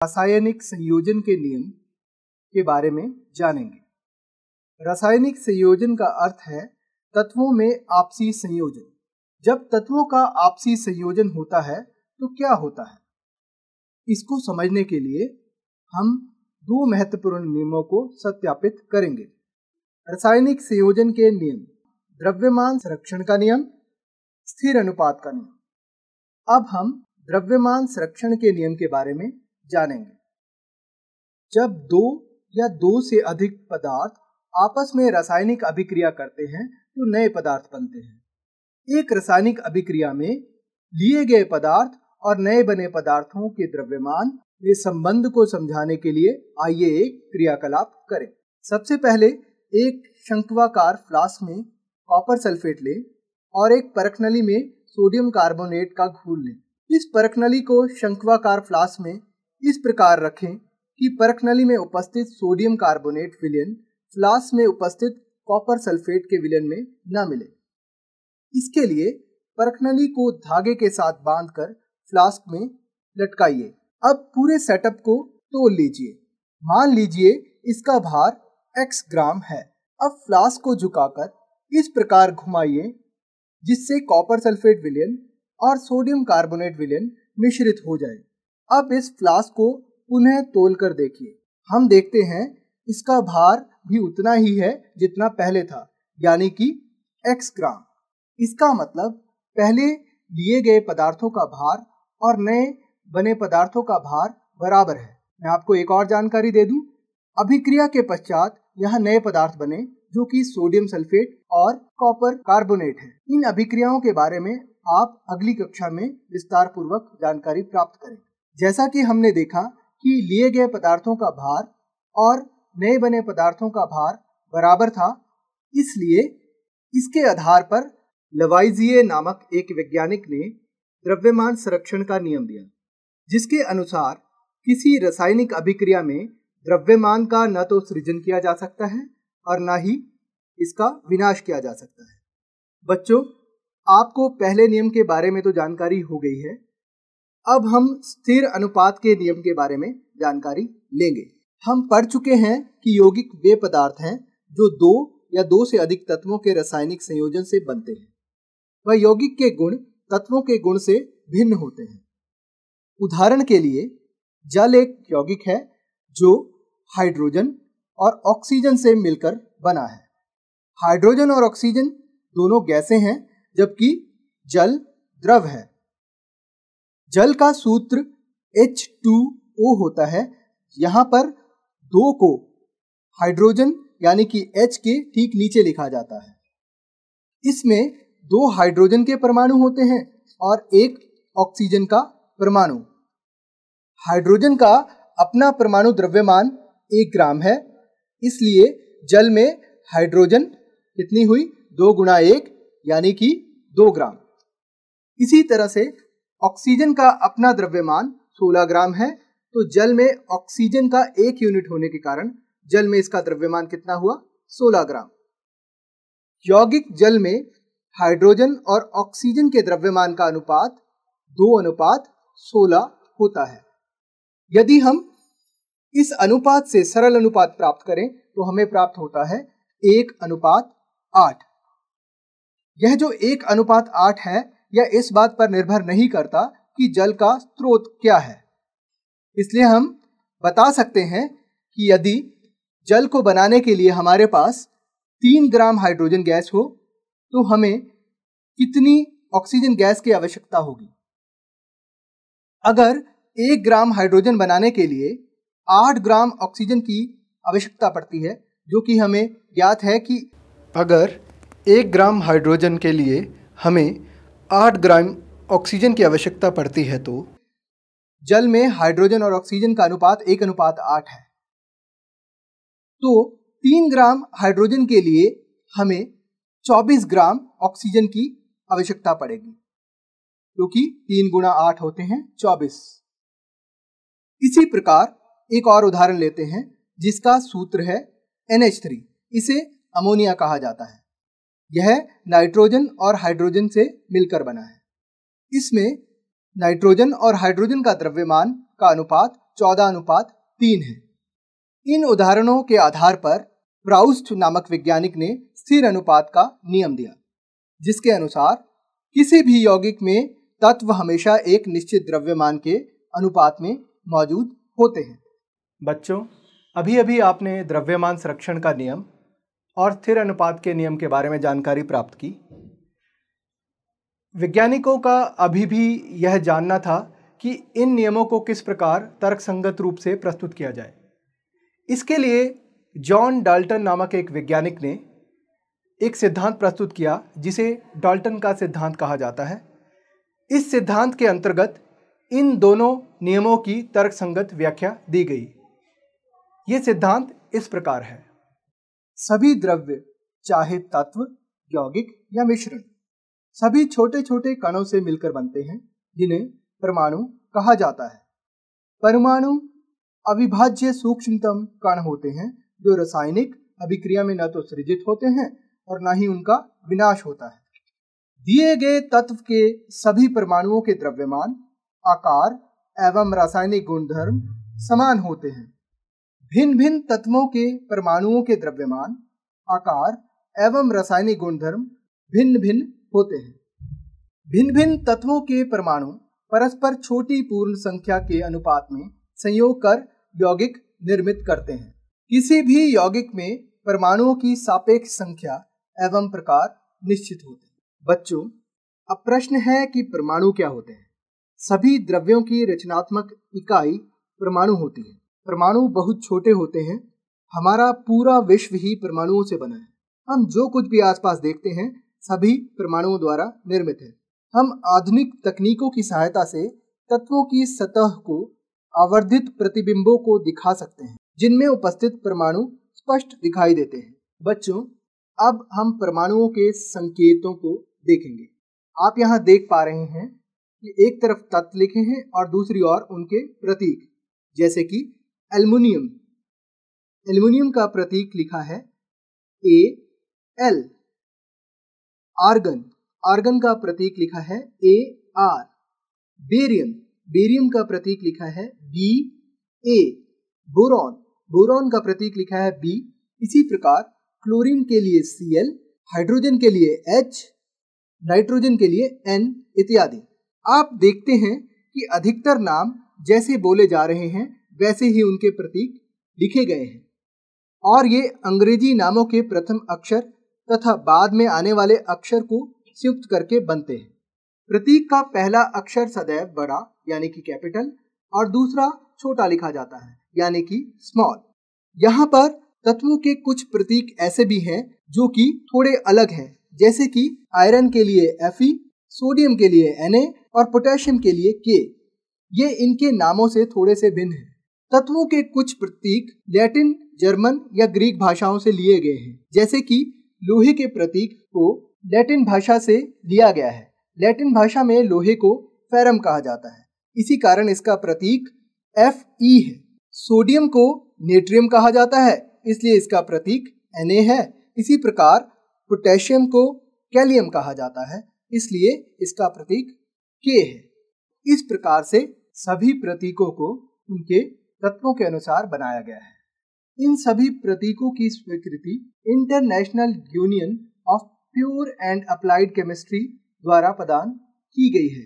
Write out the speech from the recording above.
रासायनिक संयोजन के नियम के बारे में जानेंगे। रासायनिक संयोजन का अर्थ है तत्वों में आपसी संयोजन। जब तत्वों का आपसी संयोजन होता है तो क्या होता है, इसको समझने के लिए हम दो महत्वपूर्ण नियमों को सत्यापित करेंगे। रासायनिक संयोजन के नियम: द्रव्यमान संरक्षण का नियम, स्थिर अनुपात का नियम। अब हम द्रव्यमान संरक्षण के नियम के बारे में जानेंगे। जब दो या दो से अधिक पदार्थ आपस में रासायनिक अभिक्रिया करते हैं तो नए पदार्थ बनते हैं। एक रासायनिक अभिक्रिया में लिए गए पदार्थ और नए बने पदार्थों के द्रव्यमान के संबंध को समझाने के लिए आइए एक क्रियाकलाप करें। सबसे पहले एक शंक्वाकार फ्लास्क में कॉपर सल्फेट लें और एक परखनली में सोडियम कार्बोनेट का घोल लें। इस परखनली को शंक्वाकार फ्लास्क में इस प्रकार रखें कि परखनली में उपस्थित सोडियम कार्बोनेट विलयन फ्लास्क में उपस्थित कॉपर सल्फेट के विलयन में न मिले। इसके लिए परखनली को धागे के साथ बांधकर फ्लास्क में लटकाइए। अब पूरे सेटअप को तोल लीजिए। मान लीजिए इसका भार x ग्राम है। अब फ्लास्क को झुकाकर इस प्रकार घुमाइए जिससे कॉपर सल्फेट विलयन और सोडियम कार्बोनेट विलयन मिश्रित हो जाए। अब इस फ्लास्क को पुनः तोल कर देखिए। हम देखते हैं इसका भार भी उतना ही है जितना पहले था, यानी कि x ग्राम। इसका मतलब पहले लिए गए पदार्थों का भार और नए बने पदार्थों का भार बराबर है। मैं आपको एक और जानकारी दे दूं। अभिक्रिया के पश्चात यहाँ नए पदार्थ बने जो कि सोडियम सल्फेट और कॉपर कार्बोनेट है। इन अभिक्रियाओं के बारे में आप अगली कक्षा में विस्तार पूर्वक जानकारी प्राप्त करें। जैसा कि हमने देखा कि लिए गए पदार्थों का भार और नए बने पदार्थों का भार बराबर था, इसलिए इसके आधार पर लवाइजिए नामक एक वैज्ञानिक ने द्रव्यमान संरक्षण का नियम दिया, जिसके अनुसार किसी रासायनिक अभिक्रिया में द्रव्यमान का न तो सृजन किया जा सकता है और न ही इसका विनाश किया जा सकता है। बच्चों, आपको पहले नियम के बारे में तो जानकारी हो गई है। अब हम स्थिर अनुपात के नियम के बारे में जानकारी लेंगे। हम पढ़ चुके हैं कि यौगिक वे पदार्थ हैं जो दो या दो से अधिक तत्वों के रासायनिक संयोजन से बनते हैं। वह यौगिक के गुण तत्वों के गुण से भिन्न होते हैं। उदाहरण के लिए, जल एक यौगिक है जो हाइड्रोजन और ऑक्सीजन से मिलकर बना है। हाइड्रोजन और ऑक्सीजन दोनों गैसें हैं, जबकि जल द्रव है। जल का सूत्र H2O होता है। यहाँ पर दो को हाइड्रोजन यानी कि H के ठीक नीचे लिखा जाता है। इसमें दो हाइड्रोजन के परमाणु होते हैं और एक ऑक्सीजन का परमाणु। हाइड्रोजन का अपना परमाणु द्रव्यमान 1 ग्राम है, इसलिए जल में हाइड्रोजन कितनी हुई? 2 गुणा 1 यानी कि 2 ग्राम। इसी तरह से ऑक्सीजन का अपना द्रव्यमान 16 ग्राम है, तो जल में ऑक्सीजन का 1 यूनिट होने के कारण जल में इसका द्रव्यमान कितना हुआ? 16 ग्राम। यौगिक जल में हाइड्रोजन और ऑक्सीजन के द्रव्यमान का अनुपात 2:16 होता है। यदि हम इस अनुपात से सरल अनुपात प्राप्त करें तो हमें प्राप्त होता है 1:8। यह जो 1:8 है, यह इस बात पर निर्भर नहीं करता कि जल का स्रोत क्या है। इसलिए हम बता सकते हैं कि यदि जल को बनाने के लिए हमारे पास 3 ग्राम हाइड्रोजन गैस हो तो हमें कितनी ऑक्सीजन गैस की आवश्यकता होगी। अगर 1 ग्राम हाइड्रोजन बनाने के लिए 8 ग्राम ऑक्सीजन की आवश्यकता पड़ती है, जो कि हमें ज्ञात है कि अगर 1 ग्राम हाइड्रोजन के लिए हमें 8 ग्राम ऑक्सीजन की आवश्यकता पड़ती है, तो जल में हाइड्रोजन और ऑक्सीजन का अनुपात 1:8 है। तो 3 ग्राम हाइड्रोजन के लिए हमें 24 ग्राम ऑक्सीजन की आवश्यकता पड़ेगी, क्योंकि 3 गुणा 8 होते हैं 24। इसी प्रकार एक और उदाहरण लेते हैं जिसका सूत्र है NH3। इसे अमोनिया कहा जाता है। यह नाइट्रोजन और हाइड्रोजन से मिलकर बना है। इसमें नाइट्रोजन और हाइड्रोजन का द्रव्यमान का अनुपात 14:3 है। इन उदाहरणों के आधार पर प्राउस्ट नामक वैज्ञानिक ने स्थिर अनुपात का नियम दिया, जिसके अनुसार किसी भी यौगिक में तत्व हमेशा एक निश्चित द्रव्यमान के अनुपात में मौजूद होते हैं। बच्चों, अभी अभी आपने द्रव्यमान संरक्षण का नियम और स्थिर अनुपात के नियम के बारे में जानकारी प्राप्त की। वैज्ञानिकों का अभी भी यह जानना था कि इन नियमों को किस प्रकार तर्कसंगत रूप से प्रस्तुत किया जाए। इसके लिए जॉन डाल्टन नामक एक वैज्ञानिक ने एक सिद्धांत प्रस्तुत किया, जिसे डाल्टन का सिद्धांत कहा जाता है। इस सिद्धांत के अंतर्गत इन दोनों नियमों की तर्कसंगत व्याख्या दी गई। ये सिद्धांत इस प्रकार है। सभी द्रव्य, चाहे तत्व, यौगिक या मिश्रण, सभी छोटे छोटे कणों से मिलकर बनते हैं, जिन्हें परमाणु कहा जाता है। परमाणु अविभाज्य सूक्ष्मतम कण होते हैं, जो रासायनिक अभिक्रिया में न तो सृजित होते हैं और न ही उनका विनाश होता है। दिए गए तत्व के सभी परमाणुओं के द्रव्यमान, आकार एवं रासायनिक गुणधर्म समान होते हैं। भिन्न भिन्न तत्वों के परमाणुओं के द्रव्यमान, आकार एवं रासायनिक गुणधर्म भिन्न भिन्न होते हैं। भिन्न भिन्न तत्वों के परमाणु परस्पर छोटी पूर्ण संख्या के अनुपात में संयोग कर यौगिक निर्मित करते हैं। किसी भी यौगिक में परमाणुओं की सापेक्ष संख्या एवं प्रकार निश्चित होते हैं। बच्चों, अब प्रश्न है कि परमाणु क्या होते हैं। सभी द्रव्यों की रचनात्मक इकाई परमाणु होती है। परमाणु बहुत छोटे होते हैं। हमारा पूरा विश्व ही परमाणुओं से बना है। हम जो कुछ भी आसपास देखते हैं, सभी परमाणुओं द्वारा निर्मित है। हम आधुनिक तकनीकों की सहायता से तत्वों की सतह को आवर्धित प्रतिबिंबों को दिखा सकते हैं, जिनमें उपस्थित परमाणु स्पष्ट दिखाई देते हैं। बच्चों, अब हम परमाणुओं के संकेतों को देखेंगे। आप यहाँ देख पा रहे हैं कि एक तरफ तत्व लिखे हैं और दूसरी ओर उनके प्रतीक, जैसे कि एल्युमिनियम। एल्युमिनियम का प्रतीक लिखा है AL। आर्गन, आर्गन का प्रतीक लिखा है AR। बेरियम, बेरियम का प्रतीक लिखा है BA। बोरॉन, बोरॉन का प्रतीक लिखा है B। इसी प्रकार क्लोरीन के लिए Cl, हाइड्रोजन के लिए H, नाइट्रोजन के लिए N इत्यादि। आप देखते हैं कि अधिकतर नाम जैसे बोले जा रहे हैं, वैसे ही उनके प्रतीक लिखे गए हैं, और ये अंग्रेजी नामों के प्रथम अक्षर तथा बाद में आने वाले अक्षर को संयुक्त करके बनते हैं। प्रतीक का पहला अक्षर सदैव बड़ा यानी कि कैपिटल और दूसरा छोटा लिखा जाता है, यानी कि स्मॉल। यहाँ पर तत्वों के कुछ प्रतीक ऐसे भी हैं जो कि थोड़े अलग हैं, जैसे कि आयरन के लिए Fe, सोडियम के लिए Na और पोटेशियम के लिए K। ये इनके नामों से थोड़े से भिन्न हैं। तत्वों के कुछ प्रतीक लैटिन, जर्मन या ग्रीक भाषाओं से लिए गए हैं, जैसे कि लोहे के प्रतीक को लैटिन भाषा से लिया गया है। लैटिन भाषा में लोहे को फेरम कहा जाता है, इसी कारण इसका प्रतीक Fe है। सोडियम को नेट्रियम कहा जाता है, इसलिए इसका प्रतीक Na है। इसी प्रकार पोटेशियम को कैलियम कहा जाता है, इसलिए इसका प्रतीक K है। इस प्रकार से सभी प्रतीकों को उनके तत्वों के अनुसार बनाया गया है। इन सभी प्रतीकों की स्वीकृति international union of pure and applied chemistry द्वारा प्रदान की गई है।